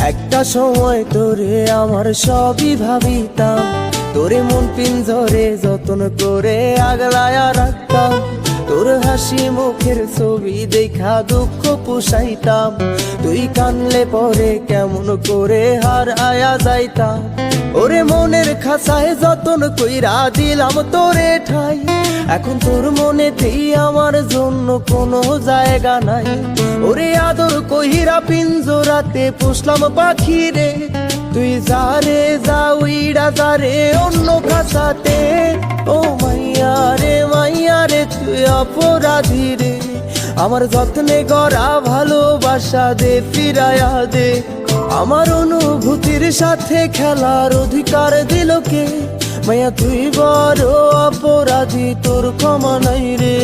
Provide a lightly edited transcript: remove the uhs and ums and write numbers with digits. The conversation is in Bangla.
একটা সময় তোরে আমার সবই ভাবিতাম, তোরে মন পিঞ্জরে যতন করে আগলায়া রাখতাম। তোর হাসি মুখের ছবি দেখা দুঃখ পুষাইতাম, তুই কানলে পরে কেমন করে হার আয়া যাইতাম। ওরে মনের খাঁচায় যতন কইরা দিলাম তোরে ঠাই, এখন তোর মনেতেই আমার জন্য কোনো জায়গা নাই। ওরে আদর কহিরা পিঞ্জরাতে পুষলাম পাখি রে, তুই যারে যা উইড়া যারে অন্য খাঁচাতে। ও মাইয়া রে তুই অপরাধী রে, আমার যত্নে গড়া ভালোবাসা দে ফিরায়া দে। আমার অনুভূতির সাথে খেলার অধিকার দিল কে? মাইয়া তুই বড় অপরাধী, তোর ক্ষমা নাই রে।